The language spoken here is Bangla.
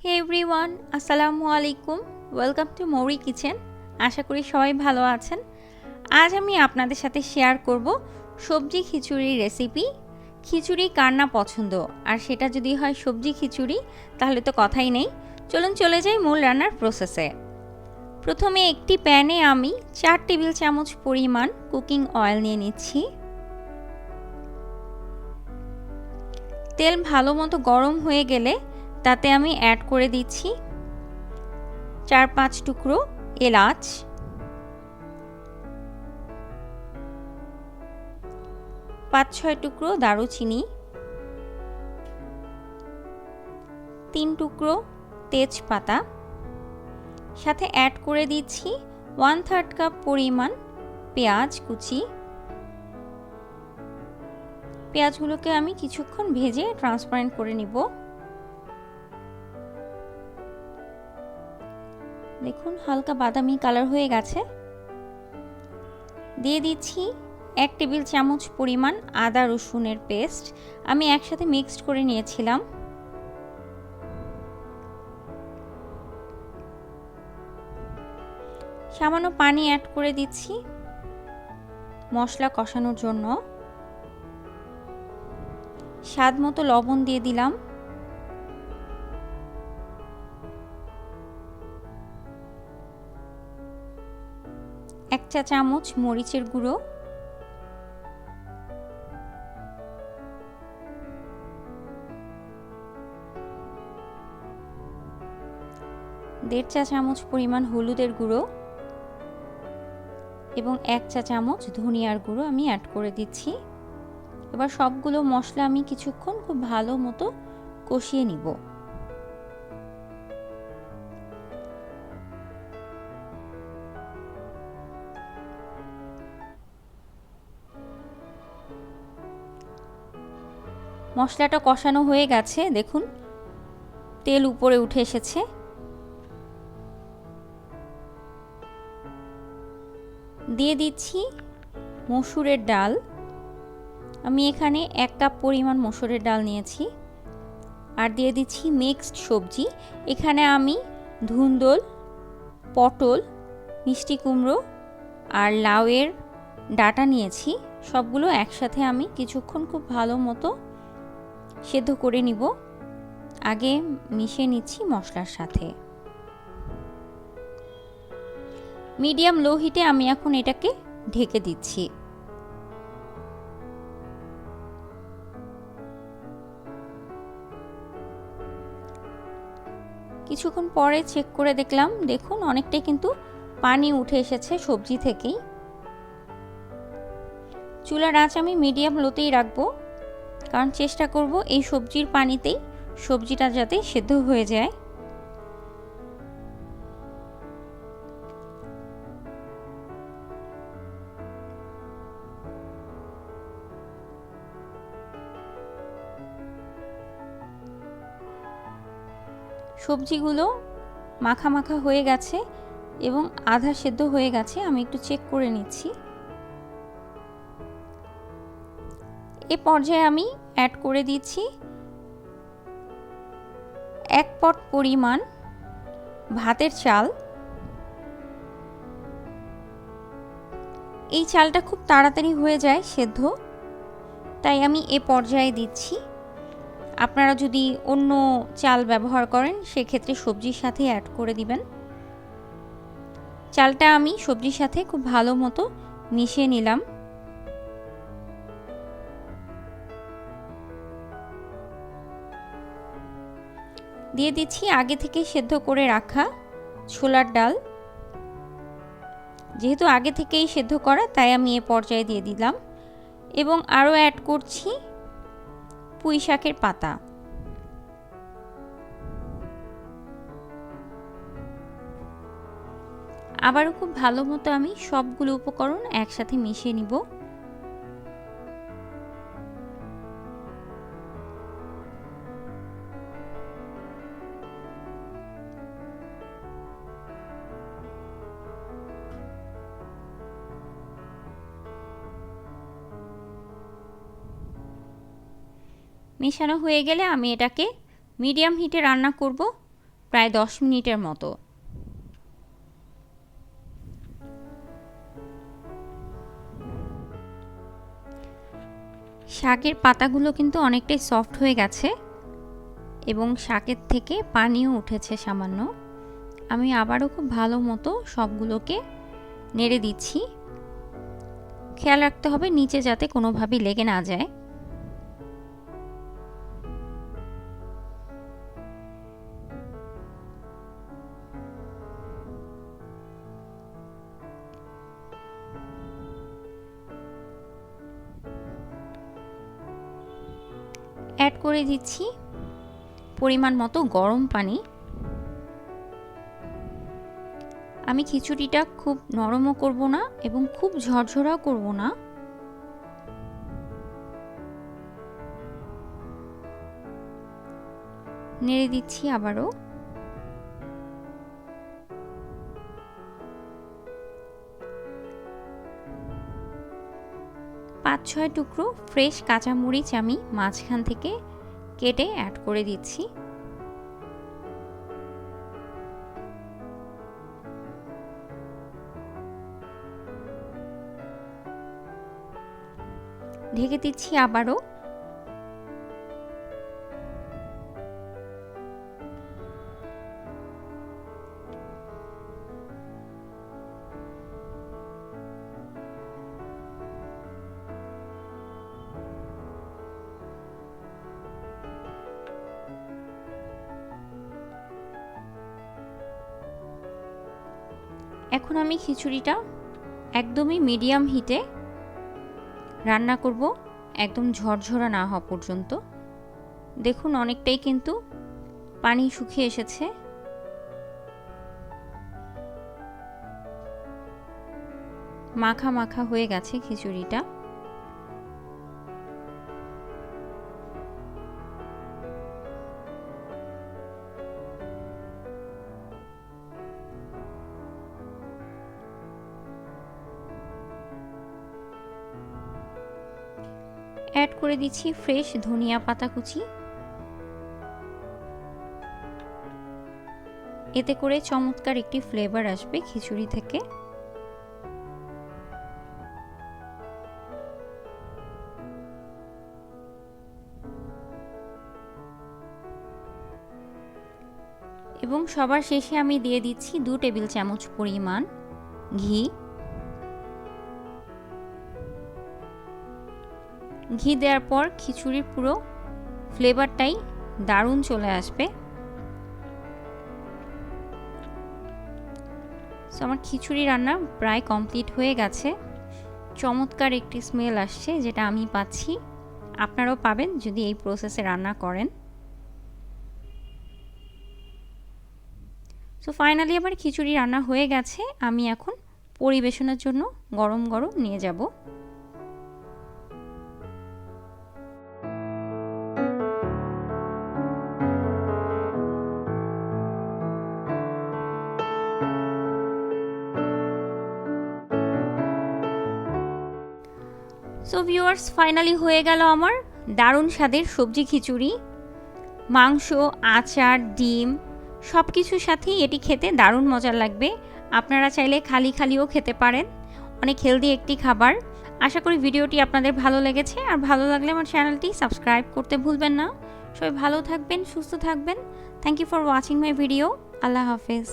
হে এভরিওয়ান, আসসালামু আলাইকুম। ওয়েলকাম টু মৌরি কিচেন। আশা করি সবাই ভালো আছেন। আজ আমি আপনাদের সাথে শেয়ার করব সবজি খিচুড়ির রেসিপি। খিচুড়ি কার না পছন্দ, আর সেটা যদি হয় সবজি খিচুড়ি তাহলে তো কথাই নেই। চলুন চলে যাই মূল রান্নার প্রসেসে। প্রথমে একটি প্যানে আমি 4 টেবিল চামচ পরিমাণ কুকিং অয়েল নিয়ে নিচ্ছি। তেল ভালো মতো গরম হয়ে গেলে তাতে আমি অ্যাড করে দিচ্ছি 4-5 টুকরো এলাচ, 5-6 টুকরো দারুচিনি, 3 টুকরো তেজপাতা, সাথে অ্যাড করে দিচ্ছি 1/3 কাপ পরিমাণ পেঁয়াজ কুচি। পেঁয়াজগুলোকে আমি কিছুক্ষণ ভেজে ট্রান্সপারেন্ট করে নিব। দেখুন হালকা বাদামি কালার হয়ে গেছে। দিয়ে দিচ্ছি 1 টেবিল চামচ পরিমাণ আদা রসুনের পেস্ট, আমি একসাথে মিক্সড করে নিয়েছিলাম। সামান্য পানি অ্যাড করে দিচ্ছি মশলা কষানোর জন্য। স্বাদ মতো লবণ দিয়ে দিলাম। এক চা চামচ মরিচের গুঁড়ো, 1.5 চা চামচ পরিমাণ হলুদের গুঁড়ো এবং 1 চা চামচ ধনিয়ার গুঁড়ো আমি অ্যাড করে দিচ্ছি। এবার সবগুলো মশলা আমি কিছুক্ষণ খুব ভালো মতো কষিয়ে নিব। মশলাটা কষানো হয়ে গেছে, দেখুন তেল উপরে উঠে এসেছে। দিয়ে দিচ্ছি মসুরের ডাল, আমি এখানে 1 কাপ পরিমাণ মসুরের ডাল নিয়েছি। আর দিয়ে দিচ্ছি মিক্সড সবজি, এখানে আমি ধুন্দল, পটল, মিষ্টি কুমড়ো আর লাউয়ের ডাঁটা নিয়েছি। সবগুলো একসাথে আমি কিছুক্ষণ খুব ভালো মতো সেদ্ধ করে নিব। আগে মিশিয়ে নিচ্ছি মশলার সাথে। মিডিয়াম লো হিটে আমি এখন এটাকে ঢেকে দিচ্ছি। কিছুক্ষণ পরে চেক করে দেখলাম, দেখুন অনেকটাই কিন্তু পানি উঠে এসেছে সবজি থেকেই। চুলার আঁচ আমি মিডিয়াম লোতেই রাখবো, কারণ চেষ্টা করব এই সবজির পানিতেই সবজিটা যাতে সেদ্ধ হয়ে যায়। সবজিগুলো মাখা মাখা হয়ে গেছে এবং আধা সেদ্ধ হয়ে গেছে, আমি একটু চেক করে নিচ্ছি। এ পর্যায়ে আমি অ্যাড করে দিচ্ছি 1 পট পরিমাণ ভাতের চাল। এই চালটা খুব তাড়াতাড়ি হয়ে যায় সেদ্ধ, তাই আমি এ পর্যায়ে দিচ্ছি। আপনারা যদি অন্য চাল ব্যবহার করেন সেক্ষেত্রে সবজির সাথে অ্যাড করে দিবেন। চালটা আমি সবজির সাথে খুব ভালো মতো মিশিয়ে নিলাম। দিয়ে দিচ্ছি আগে থেকে সেদ্ধ করে রাখা ছোলার ডাল। যেহেতু আগে থেকেই সেদ্ধ করা তাই আমি এ পর্যায়ে দিয়ে দিলাম। এবং আরও অ্যাড করছি পুঁই শাকের পাতা। আবারও খুব ভালো মতো আমি সবগুলো উপকরণ একসাথে মিশিয়ে নিব। মেশানো হয়ে গেলে আমি এটাকে মিডিয়াম হিটে রান্না করব প্রায় 10 মিনিটের মতো। শাকের পাতাগুলো কিন্তু অনেকটাই সফট হয়ে গেছে এবং শাকের থেকে পানিও উঠেছে সামান্য। আমি আবারও খুব ভালো মতো সবগুলোকে নেড়ে দিচ্ছি। খেয়াল রাখতে হবে নিচে যাতে কোনোভাবেই লেগে না যায়। অ্যাড করে দিচ্ছি পরিমাণ মতো গরম পানি। আমি খিচুড়িটা খুব নরমও করব না এবং খুব ঝরঝরাও করব না। নেড়ে দিচ্ছি আবারও। পাঁচ ছয় টুকরো ফ্রেশ কাঁচামরিচ আমি মাঝখান থেকে কেটে অ্যাড করে দিচ্ছি। ঢেকে দিচ্ছি আবারও। এখন আমি খিচুড়িটা একদমই মিডিয়াম হিটে রান্না করব, একদম ঝরঝরা না হওয়া পর্যন্ত। দেখুন অনেকটাই কিন্তু পানি শুকিয়ে এসেছে। মাখা মাখা হয়ে গেছে খিচুড়িটা। অ্যাড করে দিচ্ছি ফ্রেশ ধনিয়া পাতা কুচি। এতে করে চমৎকার একটি ফ্লেভার আসবে খিচুড়ি থেকে। এবং সবার শেষে আমি দিয়ে দিচ্ছি 2 টেবিল চামচ পরিমাণ ঘি। ঘি দেওয়ার পর খিচুড়ির পুরো ফ্লেভারটাই দারুণ চলে আসবে। সো আমার খিচুড়ি রান্না প্রায় কমপ্লিট হয়ে গেছে। চমৎকার একটি স্মেল আসছে যেটা আমি পাচ্ছি, আপনারাও পাবেন যদি এই প্রসেসে রান্না করেন। সো ফাইনালি আমার খিচুড়ি রান্না হয়ে গেছে। আমি এখন পরিবেশনের জন্য গরম গরম নিয়ে যাব। সো ভিউয়ার্স, ফাইনালি হয়ে গেল আমার দারুণ স্বাদের সবজি খিচুড়ি। মাংস, আচার, ডিম সব কিছুর সাথেই এটি খেতে দারুণ মজার লাগবে। আপনারা চাইলে খালি খালিও খেতে পারেন। অনেক হেলদি একটি খাবার। আশা করি ভিডিওটি আপনাদের ভালো লেগেছে। আর ভালো লাগলে আমার চ্যানেলটি সাবস্ক্রাইব করতে ভুলবেন না। সবাই ভালো থাকবেন, সুস্থ থাকবেন। Thank you for watching my video. আল্লাহ হাফেজ।